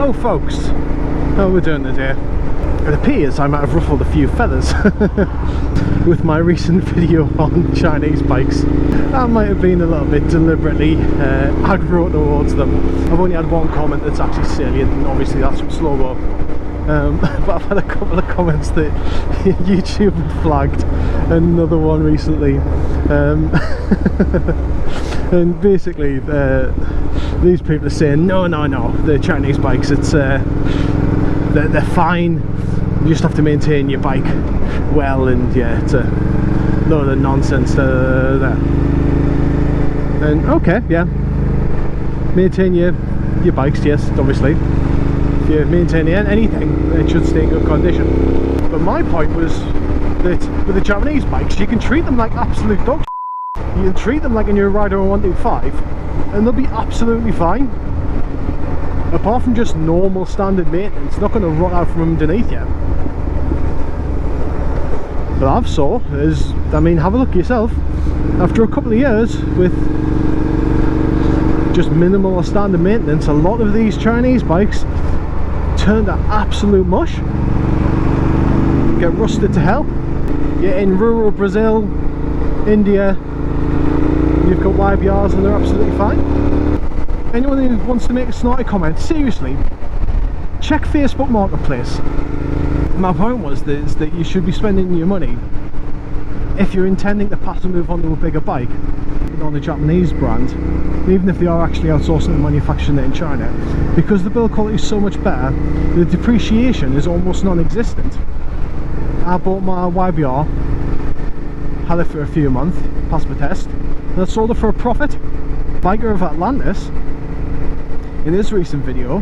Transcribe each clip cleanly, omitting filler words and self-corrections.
Hello folks, how are we doing today? It appears I might have ruffled a few feathers with my recent video on Chinese bikes. That might have been a little bit deliberately aggro towards them. I've only had one comment that's actually salient, and obviously that's from Slow-Mo. But I've had a couple of comments that YouTube flagged, and another one recently. And basically these people are saying no, the Chinese bikes, it's they're fine, you just have to maintain your bike well, and yeah, it's a load of nonsense there. And okay, yeah, maintain your bikes, yes, obviously. If you're maintaining anything, it should stay in good condition. But my point was that with the Japanese bikes, you can treat them like absolute dog shit. You can treat them like a new Rider 125 and they'll be absolutely fine. Apart from just normal standard maintenance, it's not going to rot out from underneath you. But I've saw is, I mean, have a look yourself. After a couple of years with just minimal or standard maintenance, a lot of these Chinese bikes turn to absolute mush. Get rusted to hell. You're in rural Brazil, India, you've got YBRs and they're absolutely fine. Anyone who wants to make a snotty comment, seriously, check Facebook Marketplace. My point was that you should be spending your money, if you're intending to pass and move on to a bigger bike, on a Japanese brand, even if they are actually outsourcing and manufacturing it in China, because the build quality is so much better, the depreciation is almost non-existent. I bought my YBR, had it for a few months, passed my test, and I sold it for a profit. Biker of Atlantis, in his recent video,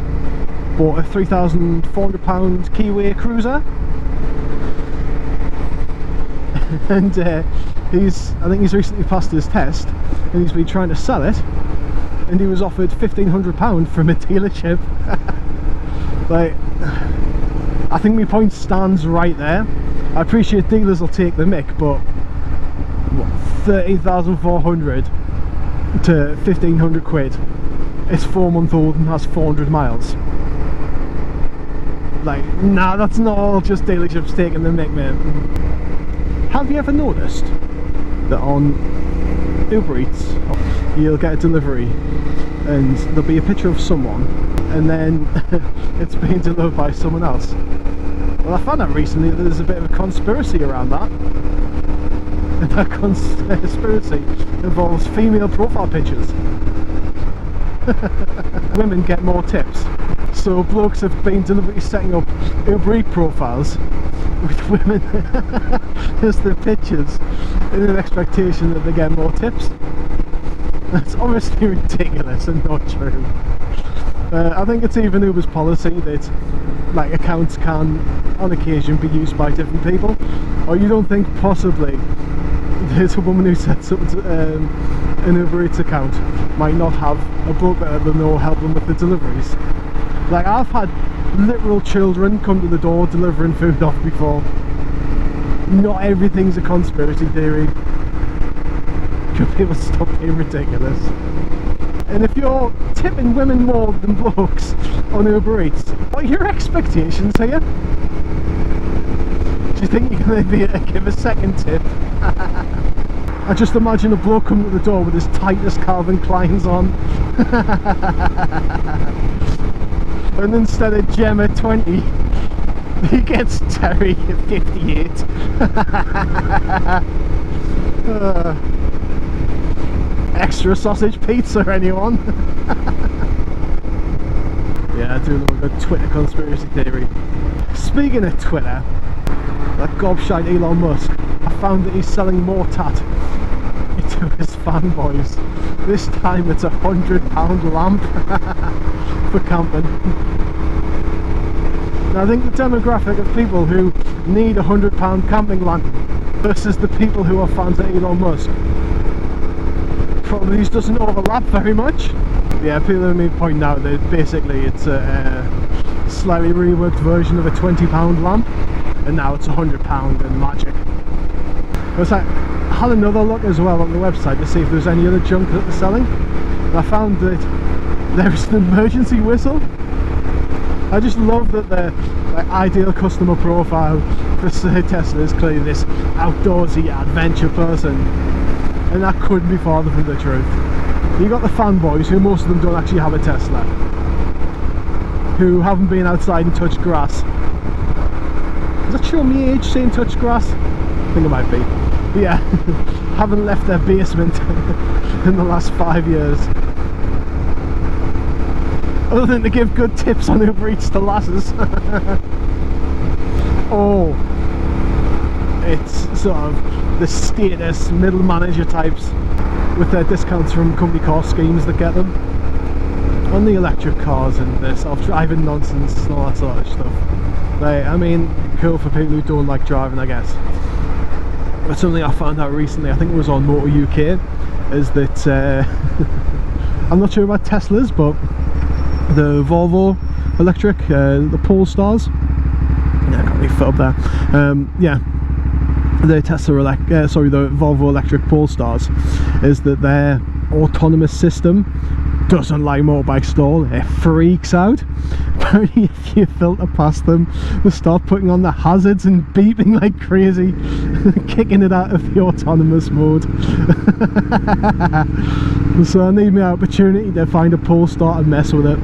bought a £3,400 Kiwi Cruiser, and I think he's recently passed his test, and he's been trying to sell it, and he was offered £1,500 from a dealership. Like, I think my point stands right there. I appreciate dealers will take the mick, but what, 13,400 to 1,500 quid. It's 4-month-old and has 400 miles. Like, nah, that's not all just dealerships taking the mick, mate. Have you ever noticed that on Uber Eats you'll get a delivery and there'll be a picture of someone and then it's being delivered by someone else? Well, I found out recently that there's a bit of a conspiracy around that. And that conspiracy involves female profile pictures. Women get more tips. So blokes have been deliberately setting up Uber Eats profiles with women as their pictures in an expectation that they get more tips. That's obviously ridiculous and not true. I think it's even Uber's policy that like accounts can on occasion be used by different people. Or you don't think possibly there's a woman who sets up an Uber Eats account might not have a bloke that they know help them with the deliveries. Like, I've had literal children come to the door delivering food off before. Not everything's a conspiracy theory. Could people stop being ridiculous? And if you're tipping women more than blokes on Uber Eats, what are your expectations here? Do you think you're going to be able to give a second tip? I just imagine a bloke coming to the door with his tightest Calvin Kleins on. And instead of Gemma 20, he gets Terry at 58. Extra sausage pizza, anyone? Yeah, I do love a good Twitter conspiracy theory. Speaking of Twitter, that gobshite Elon Musk, I found that he's selling more tat to his fanboys. This time it's £100 lamp for camping. Now I think the demographic of people who need a £100 camping lamp versus the people who are fans of Elon Musk probably just doesn't overlap very much. Yeah, people have been pointing out that basically it's a slightly reworked version of a £20 lamp, and now it's £100 and magic. I was like, I had another look as well on the website to see if there's any other junk that they're selling, and I found that there is an emergency whistle I just love that the ideal customer profile for Tesla is clearly this outdoorsy adventure person, and that couldn't be farther from the truth. You got the fanboys, who most of them don't actually have a Tesla, who haven't been outside and touched grass. Does that show me age saying touch grass? I think it might be. But yeah, haven't left their basement in the last 5 years. Other than to give good tips on Uber Eats to lasses. Oh, it's sort of the status middle manager types with their discounts from company car schemes that get them on the electric cars and the self-driving nonsense and all that sort of stuff. Like, I mean, cool for people who don't like driving, I guess. But something I found out recently, I think it was on Motor UK, is that I'm not sure about Teslas, but the Volvo electric, the Polestars, yeah, I can't really fit up there. Yeah, the the Volvo electric Polestars, is that their autonomous system doesn't like motorbikes at all. It freaks out. Apparently if you filter past them, they start putting on the hazards and beeping like crazy, kicking it out of the autonomous mode. So I need my opportunity to find a Polestar and mess with it.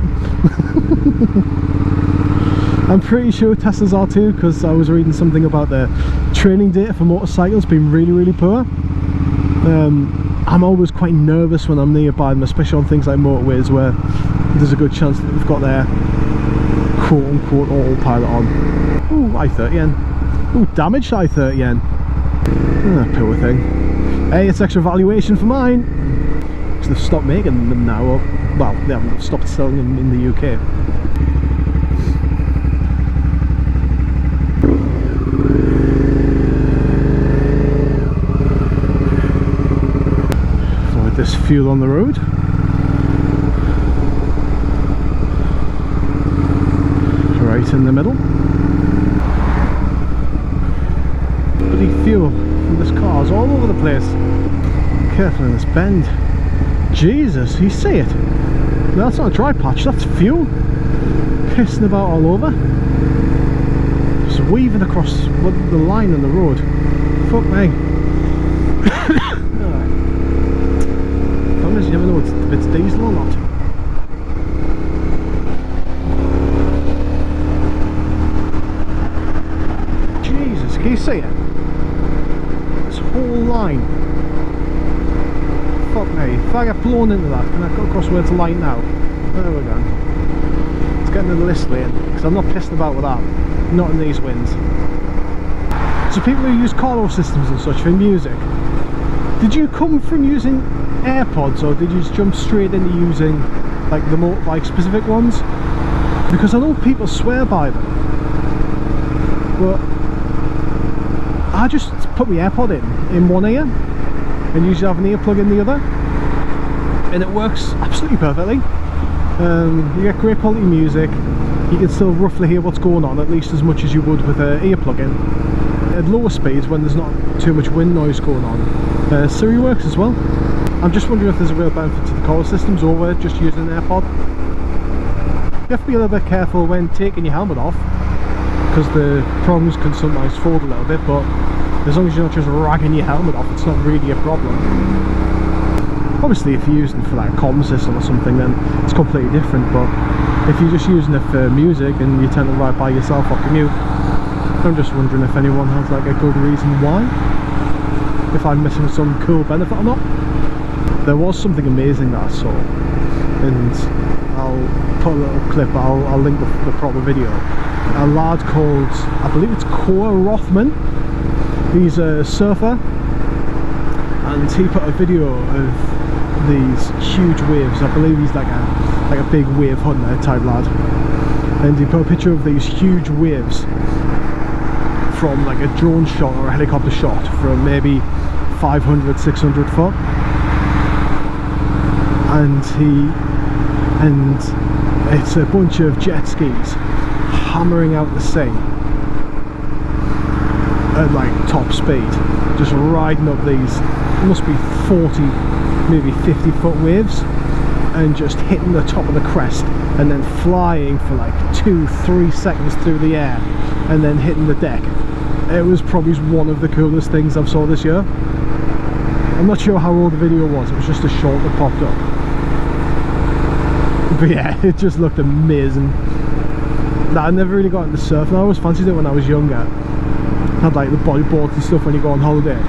I'm pretty sure Teslas are too, because I was reading something about the training data for motorcycles being really poor. I'm always quite nervous when I'm nearby them, especially on things like motorways where there's a good chance that they've got their quote-unquote autopilot on. Ooh, i30N. Ooh, damaged i30N. Poor thing. Hey, it's extra valuation for mine. Because they've stopped making them now. Or, well, they haven't stopped selling them in the UK. This fuel on the road. Right in the middle. Bloody fuel from this car is all over the place. Careful in this bend. Jesus, you see it? No, that's not a dry patch, that's fuel. Pissing about all over. Just weaving across the line on the road. Fuck me. You never know if it's diesel or not. Jesus, can you see it? This whole line. Fuck me. If I get blown into that, can I go across where it's light now? There we go. It's getting in the list lane, because I'm not pissing about with that. Not in these winds. So people who use Carlo systems and such for music, did you come from using AirPods, or did you just jump straight into using like the motorbike specific ones? Because I know people swear by them, but I just put my AirPod in one ear and usually have an earplug in the other, and it works absolutely perfectly. You get great quality music, you can still roughly hear what's going on, at least as much as you would with an earplug in. At lower speeds, when there's not too much wind noise going on, Siri works as well. I'm just wondering if there's a real benefit to the car systems over just using an AirPod. You have to be a little bit careful when taking your helmet off, because the prongs can sometimes fold a little bit, but as long as you're not just ragging your helmet off, it's not really a problem. Obviously if you're using it for like a comm system or something, then it's completely different, but if you're just using it for music and you tend to ride by yourself or commute, I'm just wondering if anyone has like a good reason why, if I'm missing some cool benefit or not. There was something amazing that I saw, and I'll put a little clip, I'll link the proper video. A lad called, I believe it's Cor Rothman, he's a surfer, and he put a video of these huge waves. I believe he's like a big wave hunter type lad, and he put a picture of these huge waves from like a drone shot or a helicopter shot from maybe 500-600 foot. And it's a bunch of jet skis hammering out the sea at like top speed, just riding up these, must be 40, maybe 50 foot waves, and just hitting the top of the crest and then flying for like 2-3 seconds through the air and then hitting the deck. It was probably one of the coolest things I've saw this year. I'm not sure how old the video was, it was just a short that popped up. But yeah, it just looked amazing. I never really got into surfing. I always fancied it when I was younger. Had like the bodyboards and stuff when you go on holiday.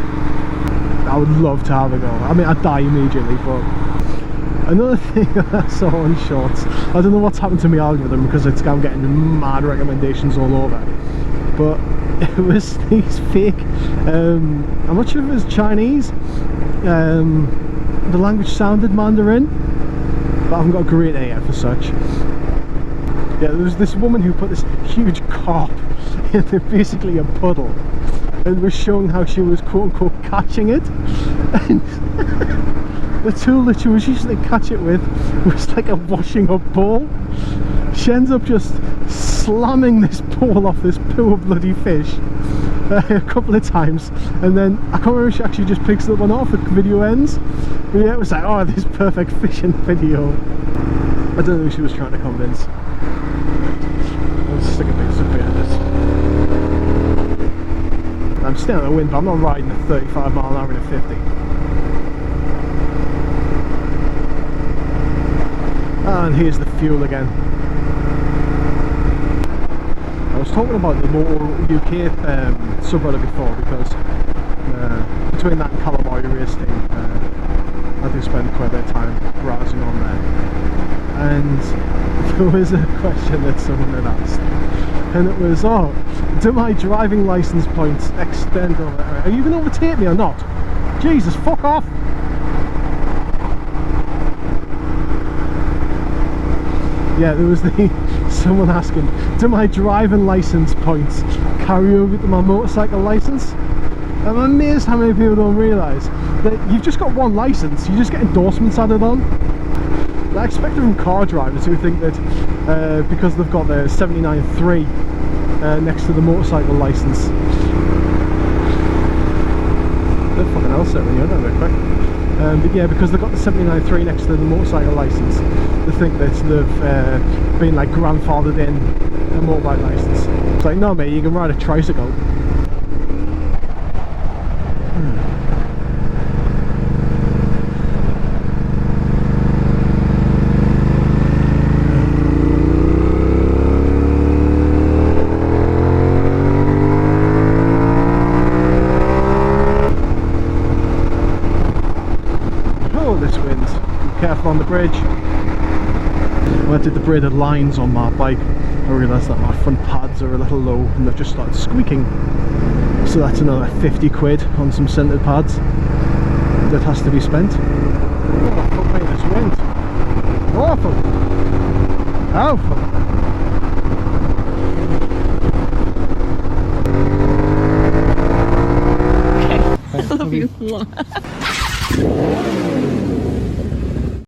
I would love to have a go. I mean, I'd die immediately, but another thing I saw on shorts, I don't know what's happened to my algorithm because I'm getting mad recommendations all over, but it was these fake, I'm not sure if it was Chinese, the language sounded Mandarin, but I haven't got a great ear for such. Yeah, there was this woman who put this huge carp in basically a puddle and was showing how she was quote-unquote catching it, and the tool that she was using to catch it with was like a washing up bowl. She ends up just slamming this bowl off this poor bloody fish a couple of times, and then I can't remember if she actually just picks it up or not if the video ends, but yeah, it was like, oh, this perfect fishing video. I don't know who she was trying to convince. Let's stick a big zip behind this. I'm still in the wind, but I'm not riding at 35 mile an hour in a 50. And here's the fuel again. I was talking about the Motor UK subreddit before because between that and Calamari race team, I do spend quite a bit of time browsing on there. And there was a question that someone had asked, and it was, oh, do my driving license points extend over there? Are you going to overtake me or not? Jesus, fuck off! Yeah, there was someone asking, do my driving license points carry over to my motorcycle license? I'm amazed how many people don't realise that you've just got one license, you just get endorsements added on. I expect it from car drivers who think that because they've got their 79.3 next to the motorcycle license, they're fucking hell set when you're done real quick. But yeah, because they've got the 79.3 next to the motorcycle license, they think that they've been like grandfathered in a motorbike license. It's like, no mate, you can ride a tricycle. Careful on the bridge. When I did the braided lines on my bike, I realised that my front pads are a little low and they've just started squeaking. So that's another 50 quid on some centred pads that has to be spent. Oh, fuck me, this wind. Awful. Awful. Okay. I love you.